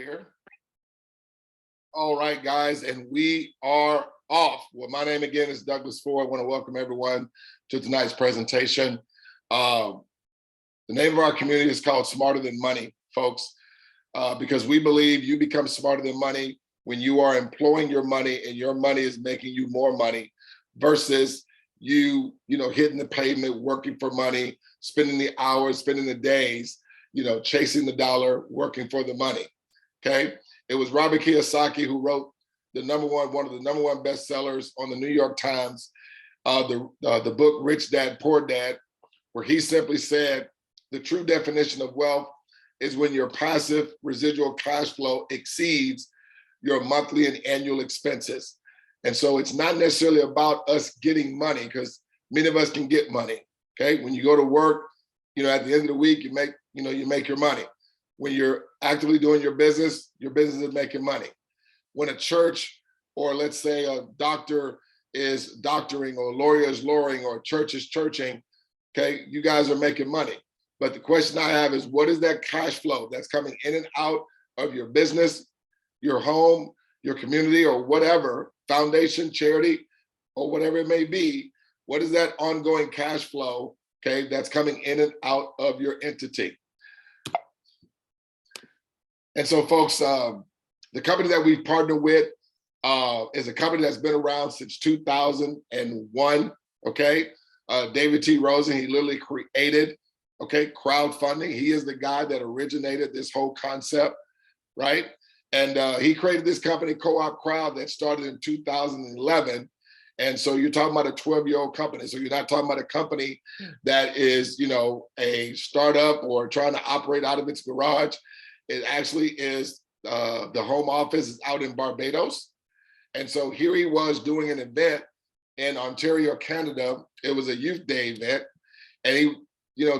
here. All right, guys, and we are off. Well, my name again is Douglas Ford. I want to welcome everyone to tonight's presentation. The name of our community is called Smarter Than Money, folks, because we believe you become smarter than money when you are employing your money and your money is making you more money versus you hitting the pavement, working for money, spending the hours, spending the days, chasing the dollar, working for the money. Okay. It was Robert Kiyosaki who wrote one of the number one bestsellers on the New York Times, the book Rich Dad, Poor Dad, where he simply said, the true definition of wealth is when your passive residual cash flow exceeds your monthly and annual expenses. And so it's not necessarily about us getting money, because many of us can get money. Okay. When you go to work, at the end of the week, you make your money. When you're actively doing your business is making money. When a church, or let's say a doctor is doctoring, or a lawyer is lawyering, or a church is churching, okay, you guys are making money. But the question I have is, what is that cash flow that's coming in and out of your business, your home, your community, or whatever, foundation, charity, or whatever it may be? What is that ongoing cash flow, okay, that's coming in and out of your entity? And so, folks, the company that we've partnered with is a company that's been around since 2001, okay? David T. Rosen, he literally created, okay, crowdfunding. He is the guy that originated this whole concept, right? And he created this company, Co-op Crowd, that started in 2011. And so you're talking about a 12-year-old company. So you're not talking about a company that is, a startup or trying to operate out of its garage. It actually is, the home office is out in Barbados. And so here he was doing an event in Ontario, Canada. It was a youth day event. And he,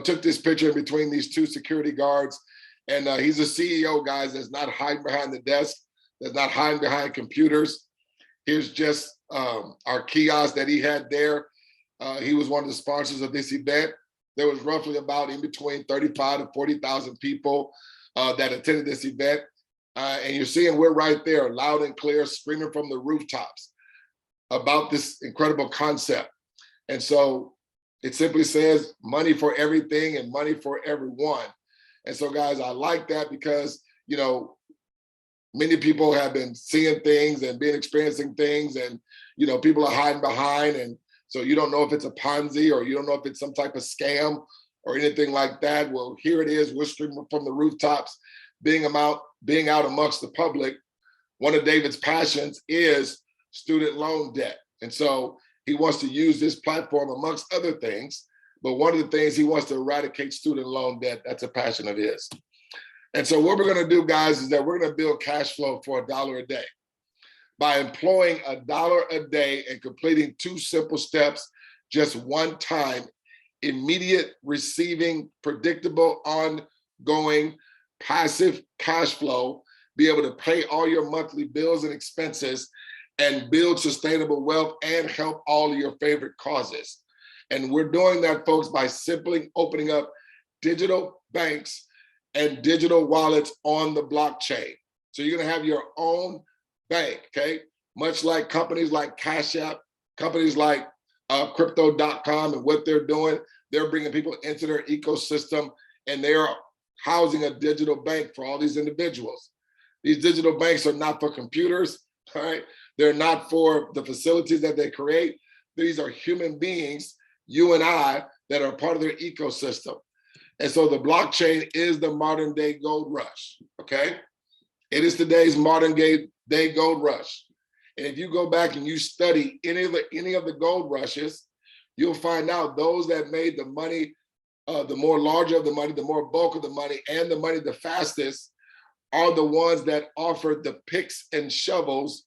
took this picture in between these two security guards. And he's a CEO, guys, that's not hiding behind the desk, that's not hiding behind computers. Here's just our kiosk that he had there. He was one of the sponsors of this event. There was roughly about in between 35 to 40,000 people that attended this event. And you're seeing we're right there, loud and clear, screaming from the rooftops about this incredible concept. And so it simply says money for everything and money for everyone. And so, guys, I like that because, many people have been seeing things and been experiencing things, and, people are hiding behind. And so you don't know if it's a Ponzi, or you don't know if it's some type of scam or anything like that. Well, here it is. We're streaming from the rooftops, being out amongst the public. One of David's passions is student loan debt. And so he wants to use this platform amongst other things. But one of the things, he wants to eradicate student loan debt. That's a passion of his. And so what we're going to do, guys, is that we're going to build cash flow for $1 a day by employing $1 a day and completing 2 simple steps, just one time: immediate receiving, predictable, ongoing, passive cash flow, be able to pay all your monthly bills and expenses, and build sustainable wealth and help all of your favorite causes. And we're doing that, folks, by simply opening up digital banks and digital wallets on the blockchain. So you're going to have your own bank, okay? Much like companies like Cash App, companies like crypto.com, and what they're doing, they're bringing people into their ecosystem, and they are housing a digital bank for all these individuals. These digital banks are not for computers, all right? They're not for the facilities that they create. These are human beings, you and I, that are part of their ecosystem. And so the blockchain is the modern day gold rush, okay? It is today's modern day gold rush. And if you go back and you study any of the gold rushes, you'll find out those that made the money, the more larger of the money, the more bulk of the money, and the money the fastest, are the ones that offered the picks and shovels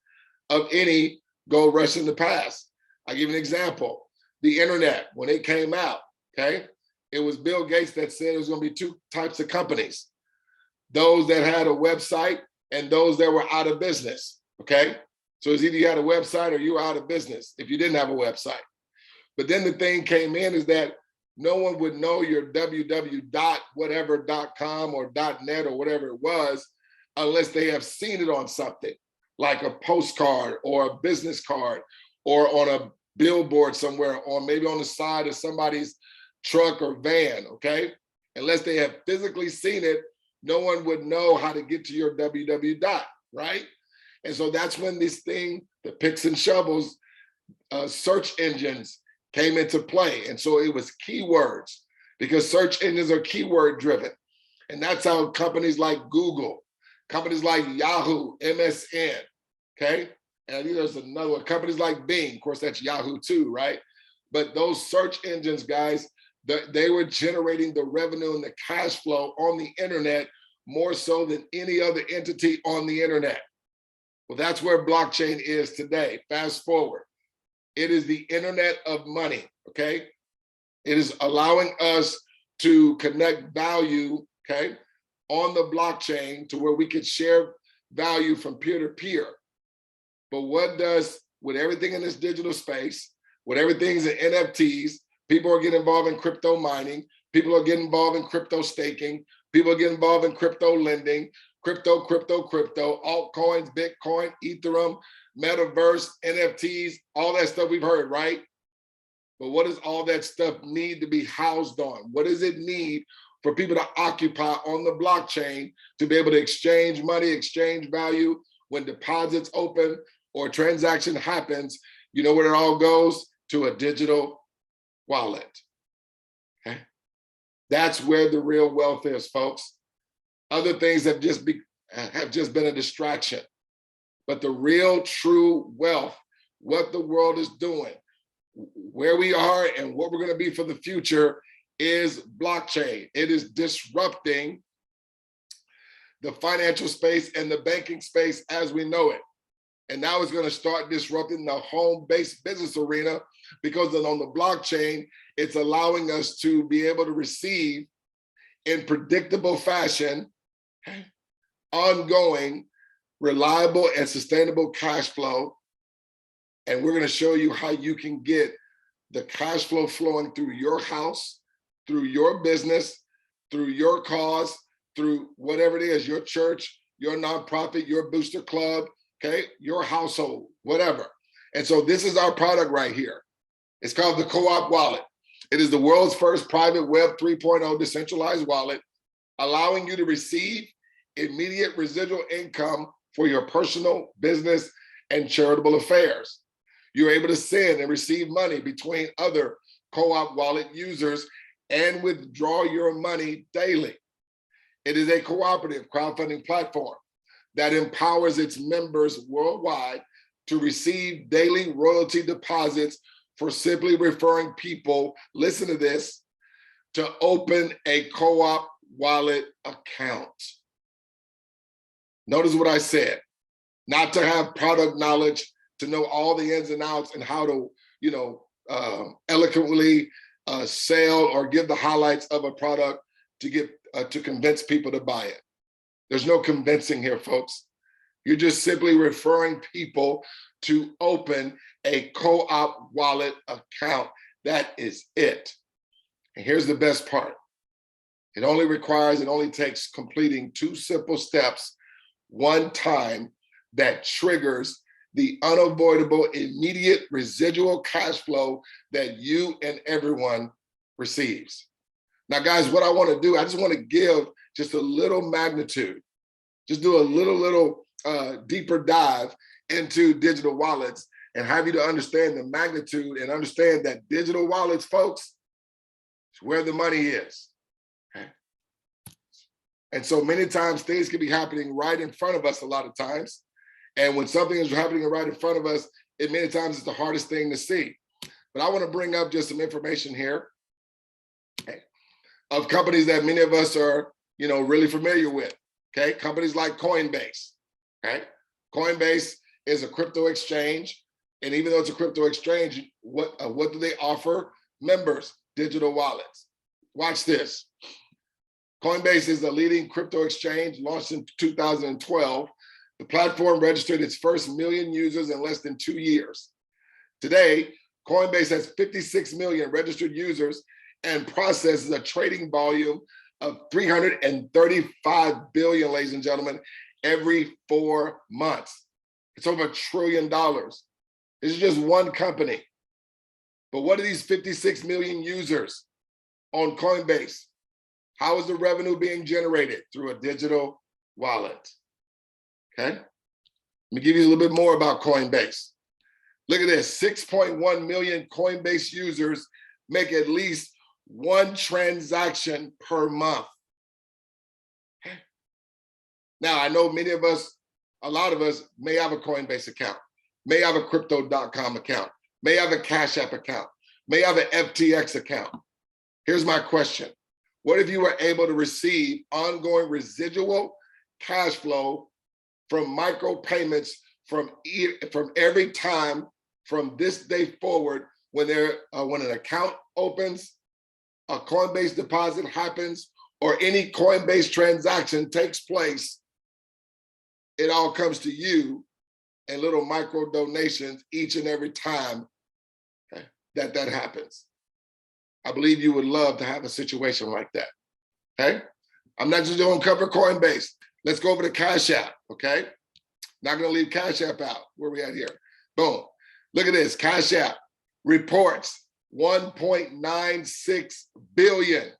of any gold rush in the past. I'll give you an example. The internet, when it came out, okay, it was Bill Gates that said it was going to be 2 types of companies: those that had a website and those that were out of business, okay? So it's either you had a website or you were out of business if you didn't have a website. But then the thing came in is that no one would know your www.whatever.com or .net or whatever it was unless they have seen it on something, like a postcard or a business card or on a billboard somewhere, or maybe on the side of somebody's truck or van, okay? Unless they have physically seen it, no one would know how to get to your www dot, right? And so that's when this thing, the picks and shovels, search engines came into play. And so it was keywords, because search engines are keyword driven. And that's how companies like Google, companies like Yahoo, MSN, okay? And I think there's another one, companies like Bing, of course, that's Yahoo too, right? But those search engines, guys, they were generating the revenue and the cash flow on the internet more so than any other entity on the internet. Well, that's where blockchain is today. Fast forward. It is the internet of money, okay? It is allowing us to connect value, okay, on the blockchain to where we can share value from peer to peer. But what does, with everything in this digital space, with everything's in NFTs, people are getting involved in crypto mining, people are getting involved in crypto staking, people are getting involved in crypto lending, crypto, altcoins, Bitcoin, Ethereum, metaverse, NFTs, all that stuff we've heard, right? But what does all that stuff need to be housed on? What does it need for people to occupy on the blockchain to be able to exchange money, exchange value when deposits open or a transaction happens? You know where it all goes? To a digital wallet. Okay? That's where the real wealth is, folks. Other things have just been a distraction. But the real true wealth, what the world is doing, where we are and what we're going to be for the future, is blockchain. It is disrupting the financial space and the banking space as we know it. And now it's going to start disrupting the home-based business arena, because on the blockchain, it's allowing us to be able to receive in predictable fashion, ongoing, reliable, and sustainable cash flow. And we're going to show you how you can get the cash flow flowing through your house, through your business, through your cause, through whatever it is, your church, your nonprofit, your booster club, okay, your household, whatever. And so this is our product right here. It's called the Co-op Wallet. It is the world's first private Web 3.0 decentralized wallet, allowing you to receive immediate residual income for your personal, business, and charitable affairs. You're able to send and receive money between other Co-op Wallet users and withdraw your money daily. It is a cooperative crowdfunding platform that empowers its members worldwide to receive daily royalty deposits for simply referring people, listen to this, to open a Co-op Wallet account. Notice what I said, not to have product knowledge, to know all the ins and outs and how to, eloquently sell or give the highlights of a product to get to convince people to buy it. There's no convincing here, folks. You're just simply referring people to open a Co-op Wallet account. That is it. And here's the best part. It only takes completing 2 simple steps one time that triggers the unavoidable immediate residual cash flow that you and everyone receives. Now, guys, what I want to do, I just want to give just a little magnitude, just do a little deeper dive into digital wallets and have you to understand the magnitude and understand that digital wallets, folks, is where the money is. Okay. And so many times things can be happening right in front of us a lot of times. And when something is happening right in front of us, many times it's the hardest thing to see. But I want to bring up just some information here of companies that many of us are, really familiar with. Okay, companies like Coinbase. Okay, Coinbase is a crypto exchange, and even though it's a crypto exchange, what do they offer members? Digital wallets. Watch this. Coinbase is a leading crypto exchange launched in 2012. The platform registered its first 1 million users in less than 2 years. Today, Coinbase has 56 million registered users and processes a trading volume of 335 billion, ladies and gentlemen, every 4 months. It's over $1 trillion. This is just one company. But what are these 56 million users on Coinbase? How is the revenue being generated? Through a digital wallet. Okay? Let me give you a little bit more about Coinbase. Look at this, 6.1 million Coinbase users make at least one transaction per month. Now, I know many of us, a lot of us may have a Coinbase account, may have a crypto.com account, may have a Cash App account, may have an FTX account. Here's my question. What if you were able to receive ongoing residual cash flow from micropayments from every time from this day forward when an account opens, a Coinbase deposit happens, or any Coinbase transaction takes place? It all comes to you in little micro donations each and every time that happens. I believe you would love to have a situation like that, okay? I'm not just going to cover Coinbase. Let's go over to Cash App, okay? Not going to leave Cash App out. Where we at here? Boom. Look at this. Cash App reports 1.96 billion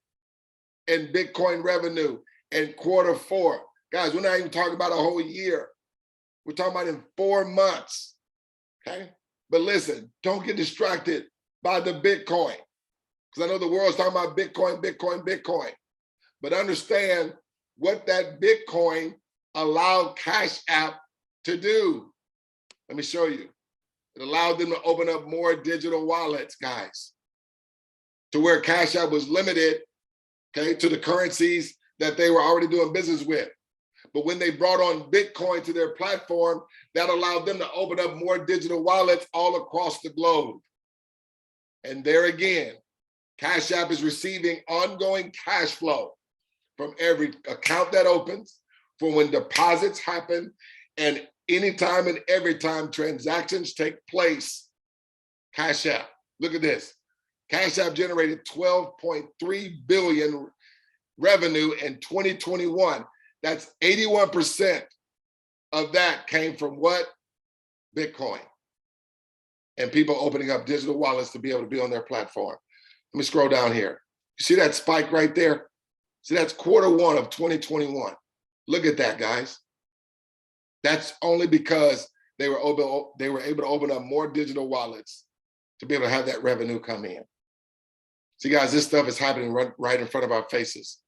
in Bitcoin revenue in Q4. Guys, we're not even talking about a whole year. We're talking about in 4 months, okay? But listen, don't get distracted by the Bitcoin, because I know the world's talking about Bitcoin, Bitcoin, Bitcoin. But understand what that Bitcoin allowed Cash App to do. Let me show you. It allowed them to open up more digital wallets, guys, to where Cash App was limited, okay, to the currencies that they were already doing business with. But when they brought on Bitcoin to their platform, that allowed them to open up more digital wallets all across the globe. And there again, Cash App is receiving ongoing cash flow from every account that opens, from when deposits happen, and anytime and every time transactions take place. Cash App, look at this. Cash App generated 12.3 billion revenue in 2021. That's 81% of that came from what? Bitcoin. And people opening up digital wallets to be able to be on their platform. Let me scroll down here. You see that spike right there? See, that's Q1 of 2021. Look at that, guys. That's only because they were able to open up more digital wallets to be able to have that revenue come in. See, guys, this stuff is happening right in front of our faces,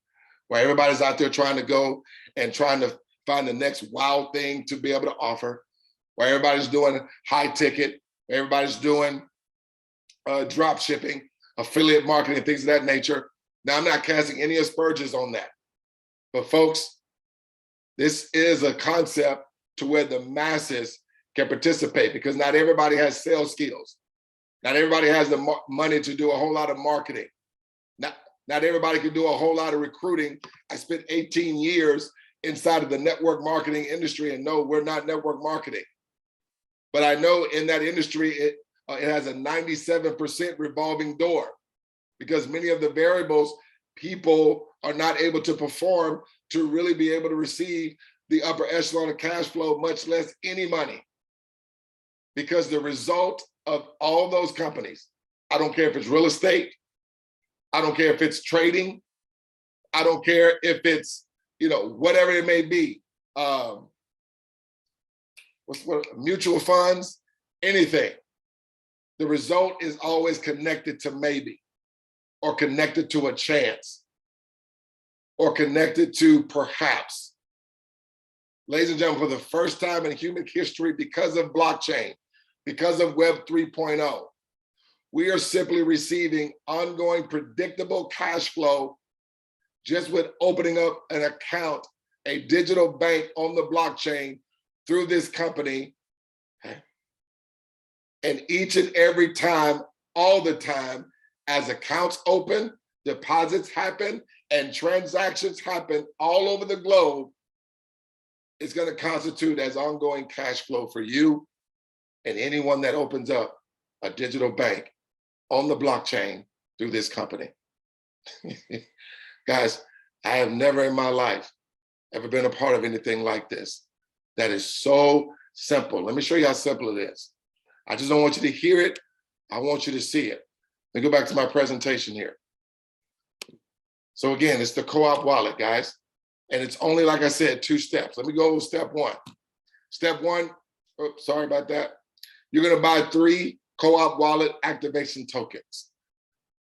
where everybody's out there trying to go and trying to find the next wow thing to be able to offer, where everybody's doing high ticket, everybody's doing drop shipping, affiliate marketing, things of that nature. Now, I'm not casting any aspersions on that. But folks, this is a concept to where the masses can participate, because not everybody has sales skills. Not everybody has the money to do a whole lot of marketing. Not everybody can do a whole lot of recruiting. I spent 18 years inside of the network marketing industry, and no, we're not network marketing. But I know in that industry, it has a 97% revolving door, because many of the variables people are not able to perform to really be able to receive the upper echelon of cash flow, much less any money. Because the result of all those companies, I don't care if it's real estate, I don't care if it's trading, I don't care if it's, whatever it may be, mutual funds, anything. The result is always connected to maybe, or connected to a chance, or connected to perhaps. Ladies and gentlemen, for the first time in human history, because of blockchain, because of Web 3.0, we are simply receiving ongoing predictable cash flow just with opening up an account, a digital bank on the blockchain through this company. And each and every time, all the time, as accounts open, deposits happen, and transactions happen all over the globe, it's going to constitute as ongoing cash flow for you and anyone that opens up a digital bank on the blockchain through this company. Guys, I have never in my life ever been a part of anything like this? That is so simple. Let me show you how simple it is. I just don't want you to hear it. I want you to see it. Let me go back to my presentation here. So again, it's the co-op wallet, guys. And it's only, like I said, 2 steps. Let me go over step 1. Step 1, oops, sorry about that. You're gonna buy 3 co-op wallet activation tokens.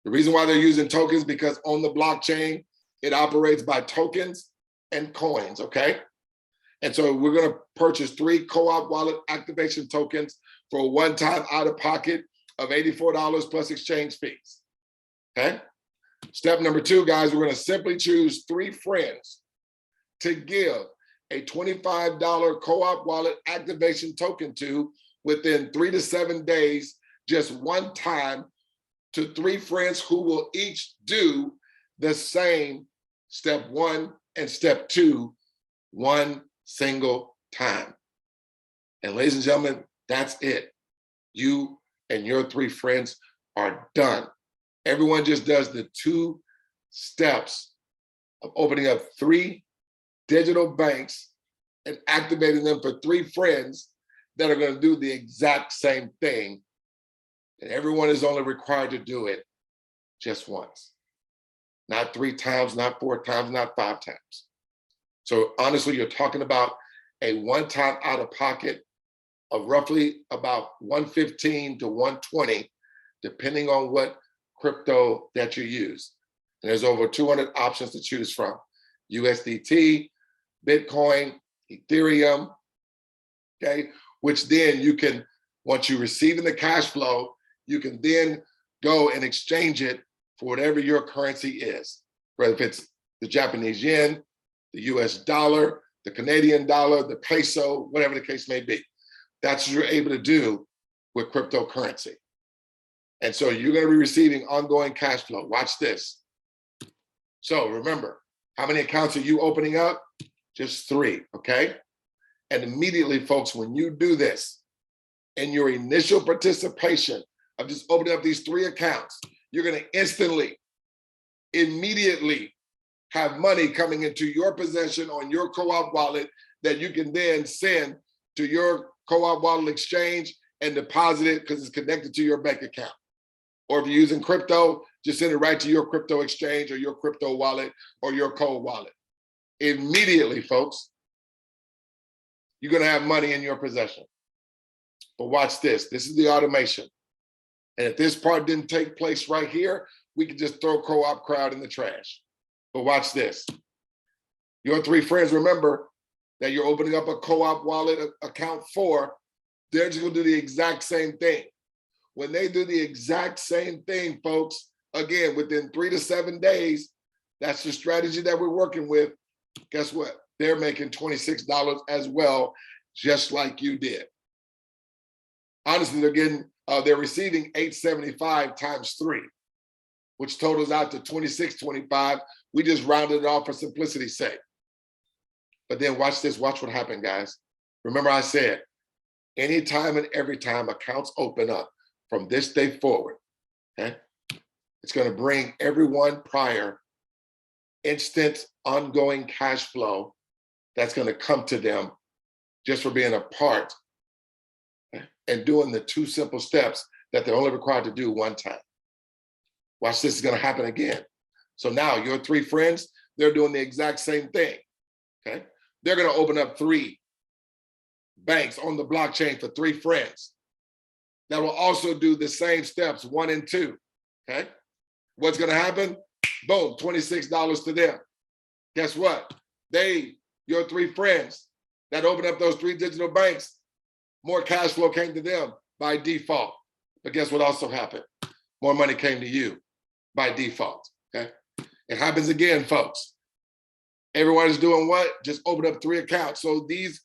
The reason why they're using tokens, because on the blockchain, it operates by tokens and coins, okay? And so we're gonna purchase 3 co-op wallet activation tokens for a one-time out-of-pocket of $84 plus exchange fees, okay? Step number 2, guys, we're gonna simply choose 3 friends to give a $25 co-op wallet activation token to within 3 to 7 days, just one time, to 3 friends who will each do the same step 1 and step 2, one single time. And ladies and gentlemen, that's it. You and your 3 friends are done. Everyone just does the 2 steps of opening up 3 digital banks and activating them for 3 friends that are going to do the exact same thing. And everyone is only required to do it just once. Not 3 times, not 4 times, not 5 times. So honestly, you're talking about a one-time out-of-pocket of roughly about $115 to $120, depending on what crypto that you use. And there's over 200 options to choose from. USDT, Bitcoin, Ethereum, okay? Which then you can, once you receive in the cash flow, you can then go and exchange it for whatever your currency is, whether if it's the Japanese yen, the US dollar, the Canadian dollar, the peso, whatever the case may be. That's what you're able to do with cryptocurrency. And so you're going to be receiving ongoing cash flow. Watch this. So remember, how many accounts are you opening up? Just 3, okay? And immediately, folks, when you do this, in your initial participation of just opening up these 3 accounts, you're going to instantly, immediately have money coming into your possession on your co-op wallet that you can then send to your co-op wallet exchange and deposit it because it's connected to your bank account. Or if you're using crypto, just send it right to your crypto exchange or your crypto wallet or your cold wallet. Immediately, folks, you're going to have money in your possession. But watch this. This is the automation. And if this part didn't take place right here, we could just throw co-op crowd in the trash. But watch this. Your 3 friends, remember that you're opening up a co-op wallet account for, they're just going to do the exact same thing. When they do the exact same thing, folks, again, within 3 to 7 days, that's the strategy that we're working with. Guess what? They're making $26 as well, just like you did. Honestly, they're receiving $875 times 3, which totals out to $26.25. We just rounded it off for simplicity's sake. But then watch this, watch what happened, guys. Remember I said, anytime and every time accounts open up from this day forward, okay, it's going to bring everyone prior instant ongoing cash flow that's going to come to them just for being a part and doing the 2 simple steps that they're only required to do one time. Watch this is going to happen again. So now your 3 friends, they're doing the exact same thing, okay? They're going to open up 3 banks on the blockchain for 3 friends that will also do the same steps 1 and 2, okay? What's going to happen? Boom, $26 to them. Guess what? Your 3 friends that open up those 3 digital banks, more cash flow came to them by default. But guess what also happened? More money came to you by default, okay? It happens again, folks. Everyone is doing what? Just open up 3 accounts. So these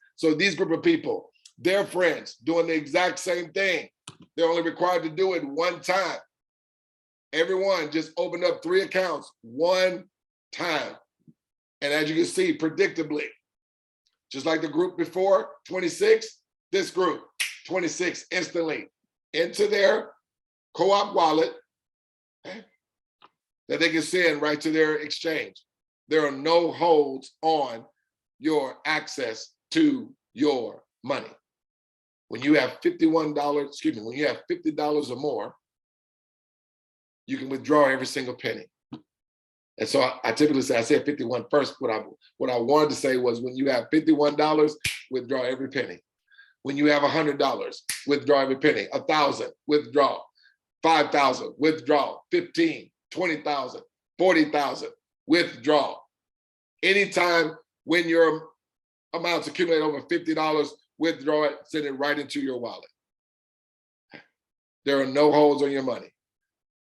group of people, their friends doing the exact same thing. They're only required to do it one time. Everyone just opened up 3 accounts one time. And as you can see, predictably, just like the group before, 26, this group, 26 instantly into their co-op wallet, okay, that they can send right to their exchange. There are no holds on your access to your money. When you have $51, excuse me, when you have $50 or more, you can withdraw every single penny. And so I typically say, I said 51 first. What I wanted to say was when you have $51, withdraw every penny. When you have $100, withdraw every penny. 1,000, withdraw. 5,000, withdraw. 15, 20,000, 40,000, withdraw. Anytime when your amounts accumulate over $50, withdraw it, send it right into your wallet. There are no holds on your money.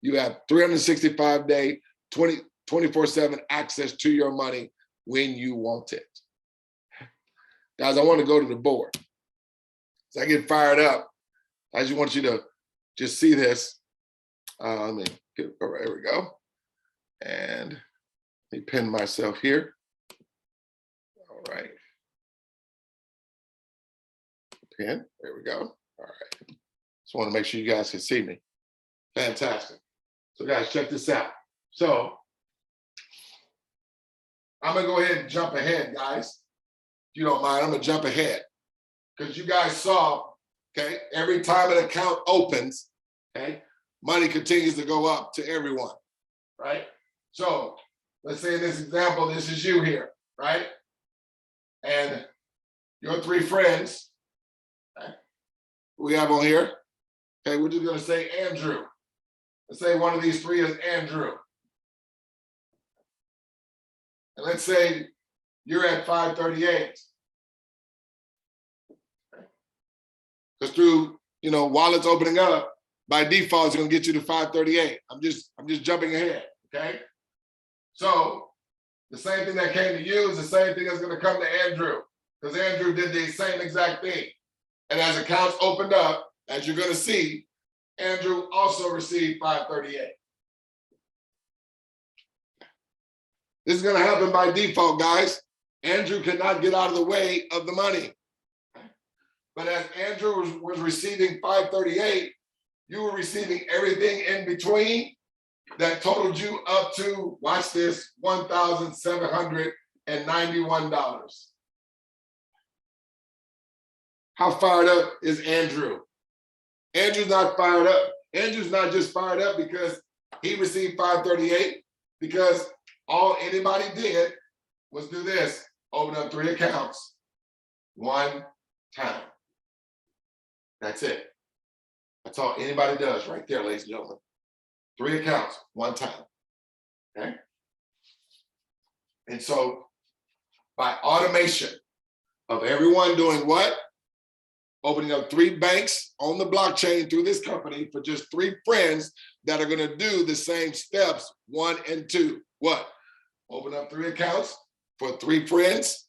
You have 365-day, 24/7 access to your money when you want it. Guys, I want to go to the board. As I get fired up, I just want you to just see this. Let me get, all right, here we go. And let me pin myself here. All right. Pin, there we go. All right. Just want to make sure you guys can see me. Fantastic. So guys, check this out. So I'm gonna go ahead and jump ahead, guys. If you don't mind, I'm gonna jump ahead. Because you guys saw, okay, every time an account opens, okay, money continues to go up to everyone, right? So let's say in this example, this is you here, right? And your three friends, okay, we have on here, okay, we're just gonna say Andrew. Let's say one of these three is Andrew. And let's say you're at 538. Because through, while it's opening up, by default, it's gonna get you to 538. I'm just jumping ahead, okay? So the same thing that came to you is the same thing that's gonna come to Andrew, because Andrew did the same exact thing. And as accounts opened up, as you're gonna see, Andrew also received 538. This is gonna happen by default, guys. Andrew cannot get out of the way of the money. But as Andrew was receiving 538, you were receiving everything in between that totaled you up to, watch this, $1,791. How fired up is Andrew? Andrew's not fired up. Andrew's not just fired up because he received 538, because all anybody did was do this, open up 3 accounts, one time. That's it. That's all anybody does right there, ladies and gentlemen. 3 accounts, one time, okay? And so by automation of everyone doing what? Opening up 3 banks on the blockchain through this company for just 3 friends that are gonna do the same steps, 1 and 2. What? Open up 3 accounts for 3 friends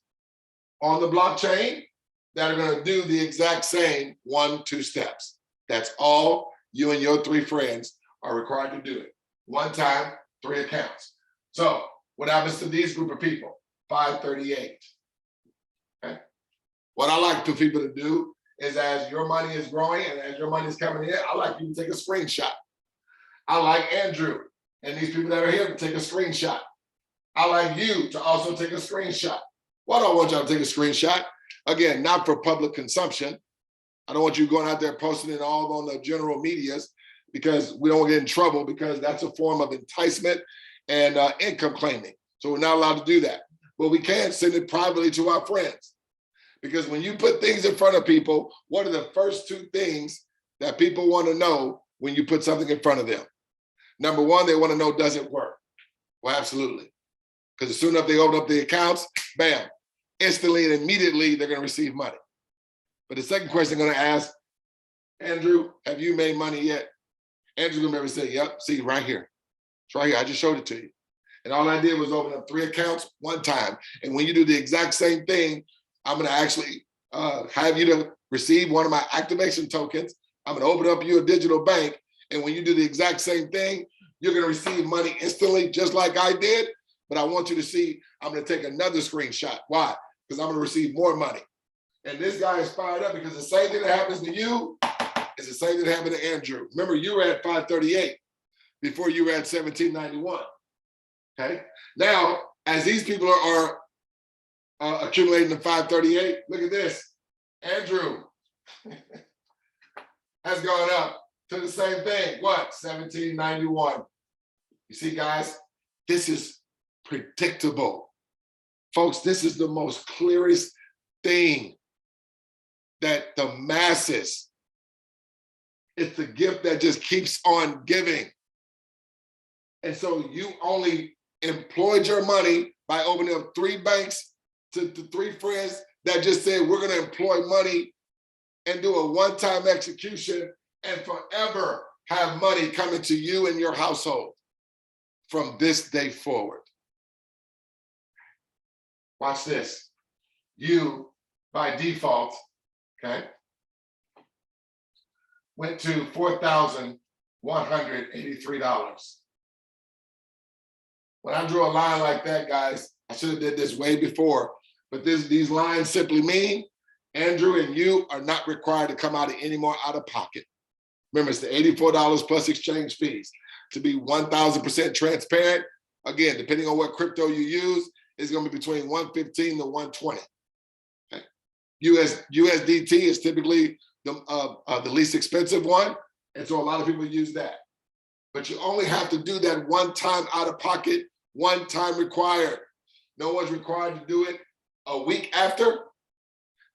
on the blockchain that are gonna do the exact same 1, 2 steps. That's all you and your 3 friends are required to do it. One time, 3 accounts. So what happens to these group of people? 538, okay? What I like for people to do is, as your money is growing and as your money is coming in, I like you to take a screenshot. I like Andrew and these people that are here to take a screenshot. I like you to also take a screenshot. Why do I want y'all to take a screenshot? Again, not for public consumption. I don't want you going out there posting it all on the general medias, because we don't get in trouble, because that's a form of enticement and income claiming. So we're not allowed to do that. But we can send it privately to our friends. Because when you put things in front of people, what are the first 2 things that people want to know when you put something in front of them? Number 1, they want to know, does it work? Well, absolutely. Because as soon as they open up the accounts, bam, instantly and immediately they're going to receive money. But the second question I'm going to ask, Andrew, have you made money yet? Andrew's going to be able to say, yep, see, right here. It's right here. I just showed it to you. And all I did was open up 3 accounts one time. And when you do the exact same thing, I'm going to actually have you to receive one of my activation tokens. I'm going to open up you a digital bank. And when you do the exact same thing, you're going to receive money instantly, just like I did. But I want you to see, I'm going to take another screenshot. Why? Because I'm going to receive more money. And this guy is fired up because the same thing that happens to you is the same thing that happened to Andrew. Remember, you were at 538 before you were at 1791. Okay? Now, as these people are accumulating to 538. Look at this. Andrew has gone up to the same thing. What? 1791. You see, guys, this is predictable. Folks, this is the most clearest thing that the masses, it's the gift that just keeps on giving. And so you only employed your money by opening up 3 banks to 3 friends that just said, we're going to employ money and do a one-time execution and forever have money coming to you and your household from this day forward. Watch this. You, by default, okay, went to $4,183. When I drew a line like that, guys, I should have did this way before, but these lines simply mean Andrew and you are not required to come out any more out of pocket. Remember, it's the $84 plus exchange fees. To be 1,000% transparent, again, depending on what crypto you use, it's going to be between 115 to 120. Okay. USDT is typically the least expensive one, and so a lot of people use that. But you only have to do that one time out of pocket, one time required. No one's required to do it a week after.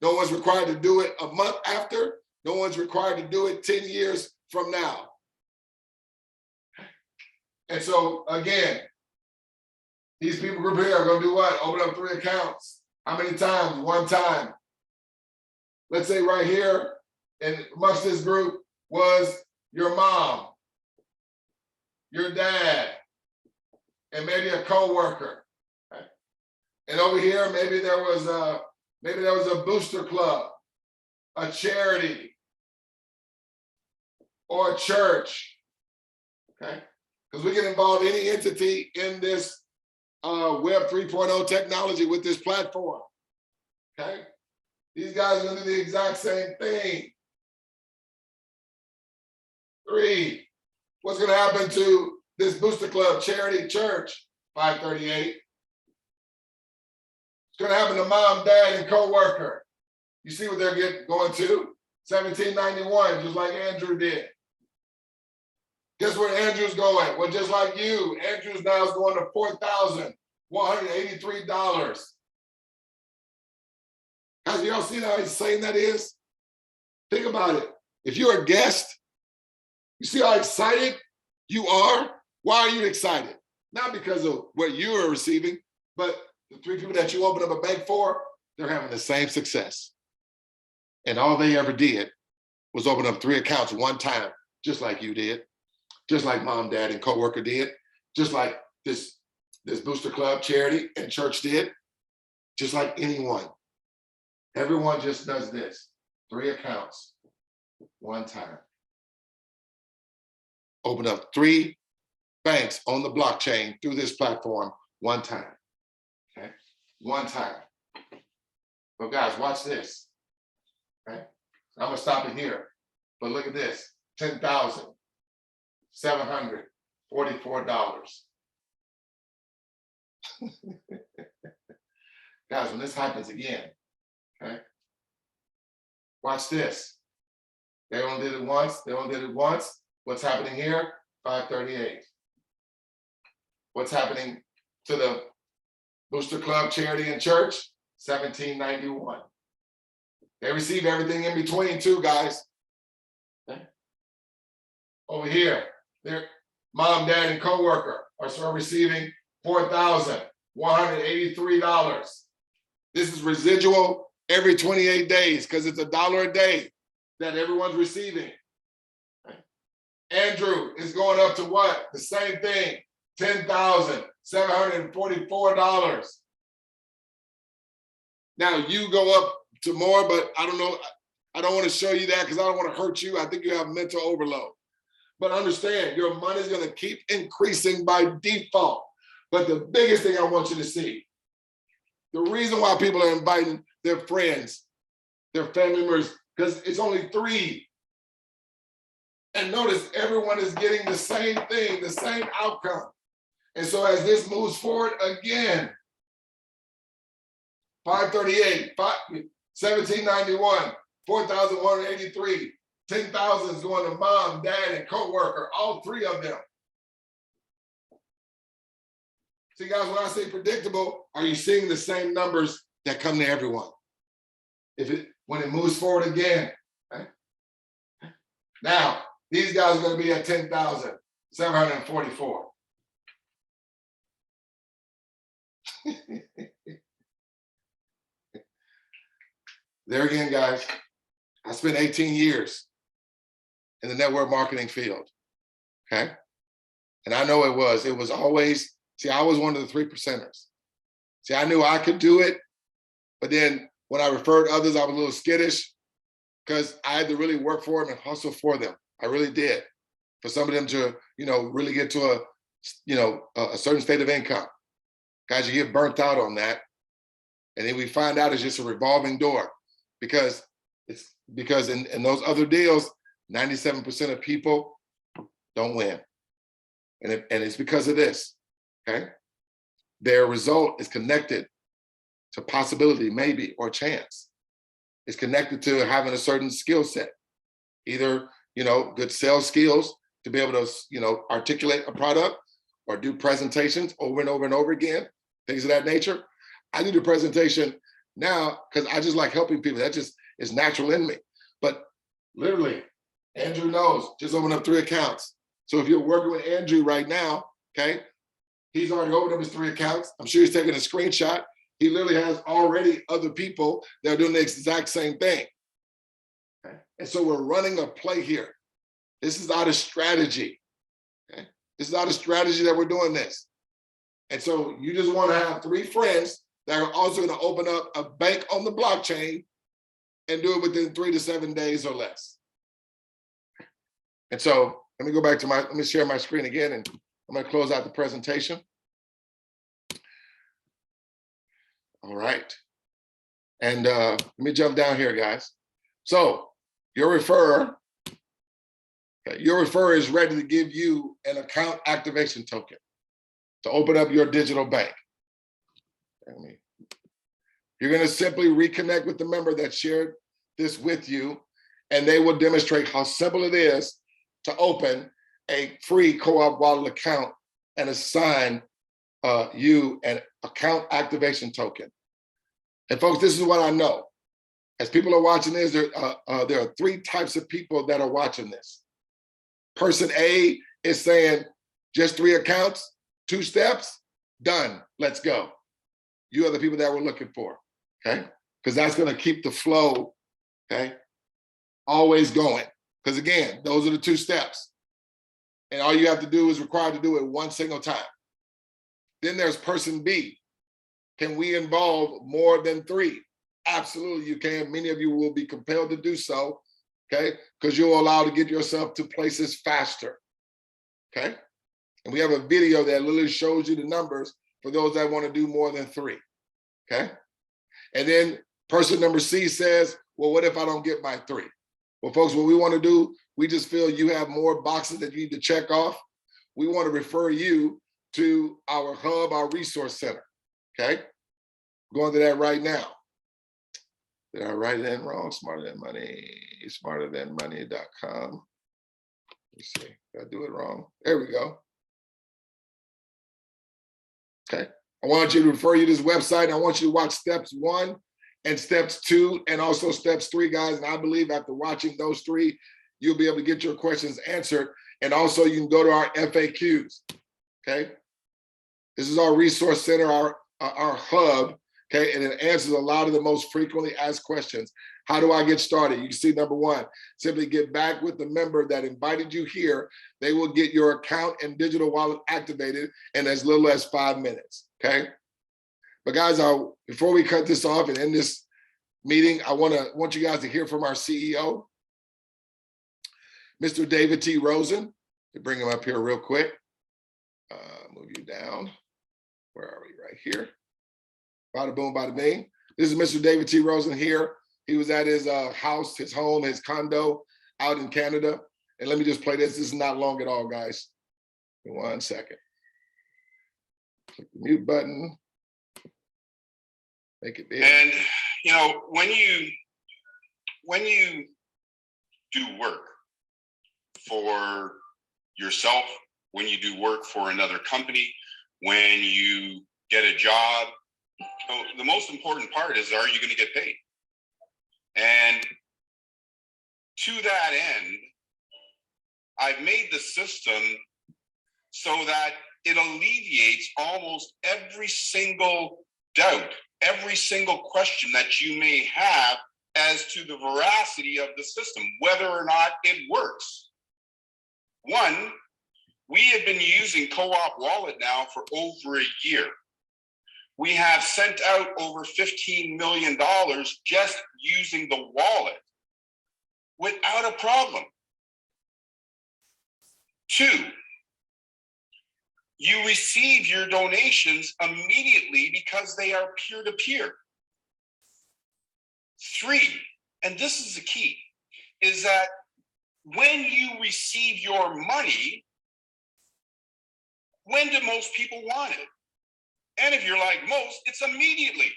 No one's required to do it a month after. No one's required to do it 10 years from now. And so again, these people group here are going to do what? Open up 3 accounts. How many times? One time. Let's say right here, and amongst this group was your mom, your dad, and maybe a coworker. Okay. And over here, maybe there was a booster club, a charity, or a church. Okay, because we can involve any entity in this Web 3.0 technology with this platform. Okay, these guys are going to do the exact same thing. 3, what's going to happen to this booster club, charity, church? 538. It's going to happen to mom, dad, and coworker. You see what they're going to? 1791, just like Andrew did. Guess where Andrew's going? Well, just like you, Andrew's now is going to $4,183. Guys, y'all see how insane that is? Think about it. If you're a guest, you see how excited you are? Why are you excited? Not because of what you are receiving, but the 3 people that you open up a bank for, they're having the same success. And all they ever did was open up 3 accounts one time, just like you did, just like mom, dad, and coworker did, just like this booster club, charity, and church did, just like anyone. Everyone just does this, 3 accounts, one time. Open up 3 banks on the blockchain through this platform, one time, okay? One time. But guys, watch this, okay? I'm gonna stop it here, but look at this, $10,744. Guys, when this happens again, okay? Watch this. They only did it once, What's happening here? 538. What's happening to the booster club, charity, and church? 1791. They receive everything in between too, guys. Okay. Over here, their mom, dad, and coworker are still receiving $4,183. This is residual every 28 days because it's $1 a day that everyone's receiving. Okay. Andrew is going up to what? The same thing, $10,744. Now you go up to more, but I don't know. I don't want to show you that because I don't want to hurt you. I think you have mental overload. But understand, your money is going to keep increasing by default. But the biggest thing I want you to see, the reason why people are inviting their friends, their family members, because it's only 3. And notice everyone is getting the same thing, the same outcome. And so as this moves forward again, 538, 1791, 4,183, 10,000 is going to mom, dad, and co-worker, all three of them. See, guys, when I say predictable, are you seeing the same numbers that come to everyone? When it moves forward again, right? Now, these guys are going to be at 10,744. There again, guys, I spent 18 years in the network marketing field, okay? And I know it was always, see, I was one of the 3%ers. See, I knew I could do it, but then when I referred others, I was a little skittish because I had to really work for them and hustle for them. I really did. For some of them to, really get to a certain state of income. Guys, you get burnt out on that. And then we find out it's just a revolving door because in those other deals, 97% of people don't win. And it's because of this, okay? Their result is connected to possibility, maybe, or chance. It's connected to having a certain skill set, either, good sales skills to be able to, articulate a product or do presentations over and over and over again, things of that nature. I do the presentation now because I just like helping people. That just is natural in me. But literally, Andrew knows, just open up 3 accounts. So if you're working with Andrew right now, okay, he's already opened up his 3 accounts. I'm sure he's taking a screenshot. He literally has already other people that are doing the exact same thing. Okay? And so we're running a play here. This is out of strategy. Okay? This is out of strategy that we're doing this. And so you just want to have 3 friends that are also going to open up a bank on the blockchain and do it within 3 to 7 days or less. And so let me go back to let me share my screen again, and I'm going to close out the presentation. All right. And let me jump down here, guys. So your referrer is ready to give you an account activation token to open up your digital bank. You're going to simply reconnect with the member that shared this with you, and they will demonstrate how simple it is to open a free co-op wallet account and assign you an account activation token. And folks, this is what I know. As people are watching this, there are 3 types of people that are watching this. Person A is saying, just 3 accounts, 2 steps, done, let's go. You are the people that we're looking for, okay? Because that's gonna keep the flow, okay, always going. Because again, those are the 2 steps. And all you have to do is required to do it 1 single time. Then there's person B. Can we involve more than 3? Absolutely you can. Many of you will be compelled to do so, okay? Because you're allowed to get yourself to places faster, okay? And we have a video that literally shows you the numbers for those that want to do more than 3, okay? And then person number C says, well, what if I don't get my 3? Well, folks, what we want to do, we just feel you have more boxes that you need to check off. We want to refer you to our hub, our resource center, okay? Going to that right now. Did I write it in wrong? Smarter Than Money, smarterthanmoney.com. Let me see, did I do it wrong? There we go. Okay, I want you to refer you to this website. I want you to watch steps 1 and steps 2 and also steps 3, guys. And I believe after watching those 3, you'll be able to get your questions answered. And also you can go to our FAQs, okay? This is our resource center, our hub, okay? And it answers a lot of the most frequently asked questions. How do I get started? You can see number 1, simply get back with the member that invited you here. They will get your account and digital wallet activated in as little as 5 minutes, okay? But guys, before we cut this off and end this meeting, I want you guys to hear from our CEO, Mr. David T. Rosen. To bring him up here real quick. Move you down. Where are we? Right here. Bada boom, bada bing. This is Mr. David T. Rosen here. He was at his house, his home, his condo out in Canada. And let me just play this. This is not long at all, guys. 1 second. Click the mute button. Make it big. And when you do work for yourself, when you do work for another company, when you get a job, the most important part is, are you going to get paid? And to that end, I've made the system so that it alleviates almost every single doubt, every single question that you may have as to the veracity of the system, whether or not it works. One, we have been using Co-op Wallet now for over a year. We have sent out over $15 million just using the wallet without a problem. Two, you receive your donations immediately because they are peer-to-peer. Three, and this is the key, is that when you receive your money, when do most people want it? And if you're like most, it's immediately.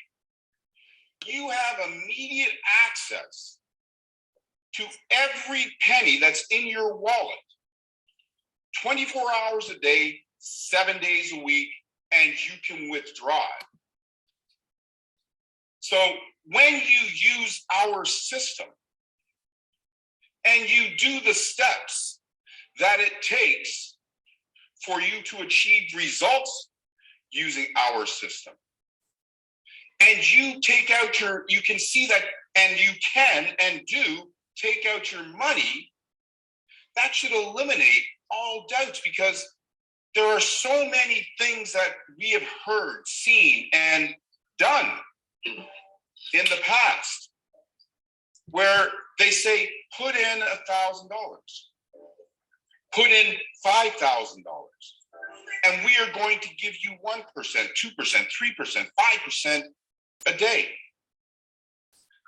You have immediate access to every penny that's in your wallet, 24 hours a day, 7 days a week, and you can withdraw it. So when you use our system and you do the steps that it takes for you to achieve results using our system, and you take out you can see that, and you can and do take out your money, that should eliminate all doubts, because there are so many things that we have heard, seen, and done in the past where they say, put in $1,000, put in $5,000, and we are going to give you 1%, 2%, 3%, 5% a day.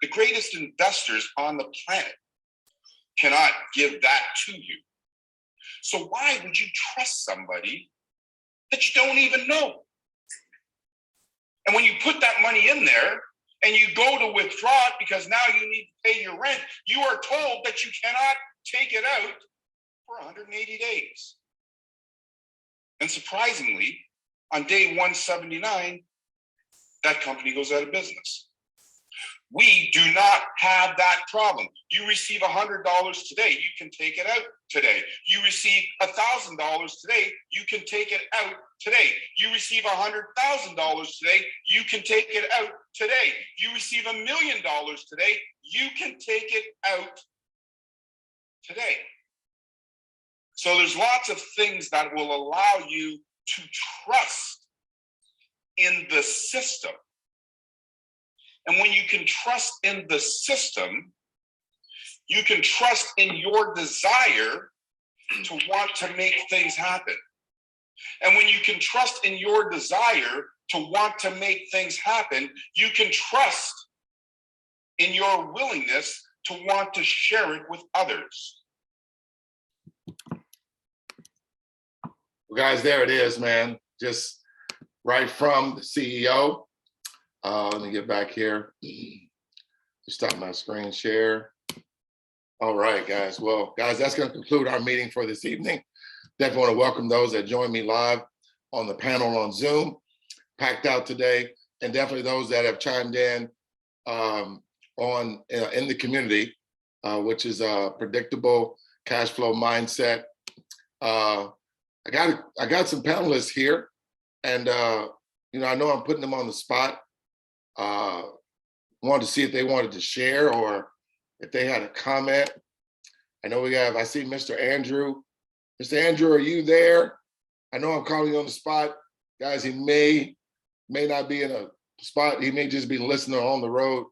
The greatest investors on the planet cannot give that to you. So why would you trust somebody that you don't even know? And when you put that money in there and you go to withdraw it because now you need to pay your rent, you are told that you cannot take it out for 180 days. And surprisingly, on day 179, that company goes out of business. We do not have that problem. You receive $100 today, you can take it out today. You receive $1,000 today, you can take it out today. You receive $100,000 today, you can take it out today. You receive $1 million today, you can take it out today. So there's lots of things that will allow you to trust in the system. And when you can trust in the system, you can trust in your desire to want to make things happen. And when you can trust in your desire to want to make things happen, you can trust in your willingness to want to share it with others. Well, guys, there it is, man. Just right from the CEO. Let me get back here. Stop my screen share. All right, guys. Well, guys, that's going to conclude our meeting for this evening. Definitely want to welcome those that joined me live on the panel on Zoom. Packed out today, and definitely those that have chimed in in the community, which is a predictable cash flow mindset. I got some panelists here, and I know I'm putting them on the spot. Wanted to see if they wanted to share or if they had a comment. I see Mr. Andrew. Mr. Andrew, are you there? I know I'm calling you on the spot. Guys, he may not be in a spot. He may just be listening on the road.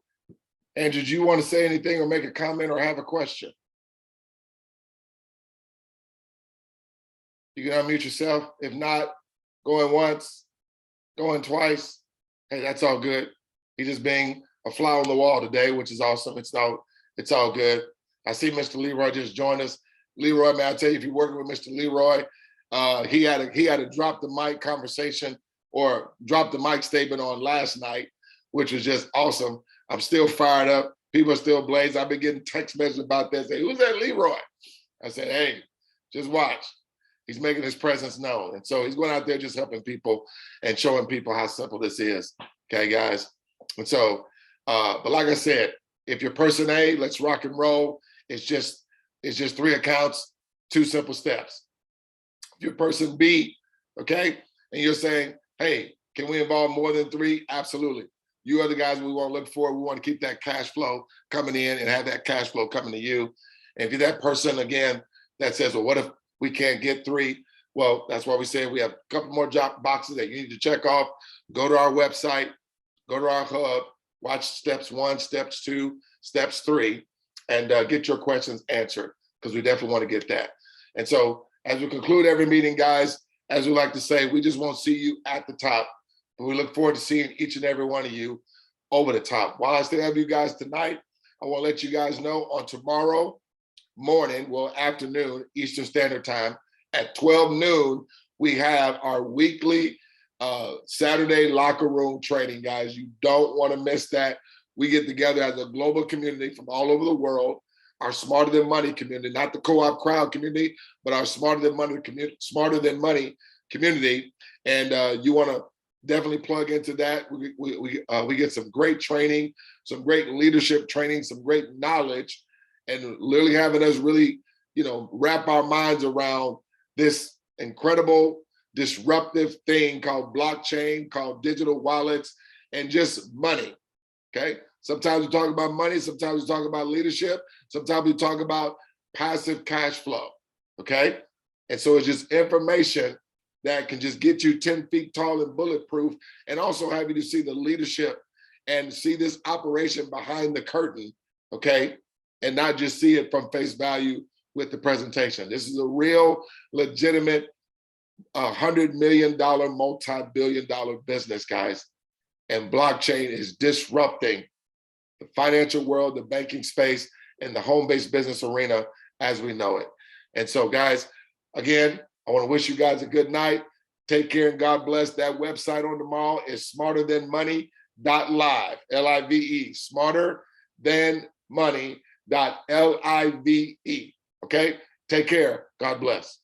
Andrew, do you want to say anything or make a comment or have a question? You can unmute yourself. If not, going once, going twice. Hey, that's all good. He's just being a fly on the wall today, which is awesome. It's all good. I see Mr. Leroy just joined us. Leroy, man, I tell you, if you're working with Mr. Leroy, he had a drop the mic conversation or drop the mic statement on last night which was just awesome. I'm still fired up. People are still blazed. I've been getting text messages about that. Say, who's that Leroy? I said, hey, just watch. He's making his presence known. And so he's going out there just helping people and showing people how simple this is. Okay, guys. And so, but like I said, if you're person A, let's rock and roll. It's just 3 accounts, 2 simple steps. If you're person B, okay, and you're saying, hey, can we involve more than 3? Absolutely. You are the guys we want to look for. We want to keep that cash flow coming in and have that cash flow coming to you. And if you're that person, again, that says, well, what if we can't get 3? Well, that's why we say we have a couple more job boxes that you need to check off. Go to our website, go to our hub, watch steps 1, steps 2, steps 3, and get your questions answered, because we definitely want to get that. And so as we conclude every meeting, guys, as we like to say, we just won't see you at the top, but we look forward to seeing each and every one of you over the top. While I still have you guys tonight, I want to let you guys know on tomorrow morning, well, afternoon, Eastern Standard Time, at 12 noon, we have our weekly Saturday locker room training, guys. You don't want to miss that. We get together as a global community from all over the world, our Smarter Than Money community, not the co-op crowd community, but our Smarter Than Money community. And you want to definitely plug into that. We get some great training, some great leadership training, some great knowledge, and literally having us really, wrap our minds around this incredible disruptive thing called blockchain, called digital wallets, and just money. Okay. Sometimes we talk about money, sometimes we talk about leadership, sometimes we talk about passive cash flow. Okay. And so it's just information that can just get you 10 feet tall and bulletproof, and also have you to see the leadership and see this operation behind the curtain. Okay. And not just see it from face value with the presentation. This is a real, legitimate $100 million, multi-billion-dollar business, guys. And blockchain is disrupting the financial world, the banking space, and the home-based business arena as we know it. And so, guys, again, I want to wish you guys a good night. Take care and God bless. That website on tomorrow is smarterthanmoney.live, L-I-V-E, smarterthanmoney.live. Okay? Take care. God bless.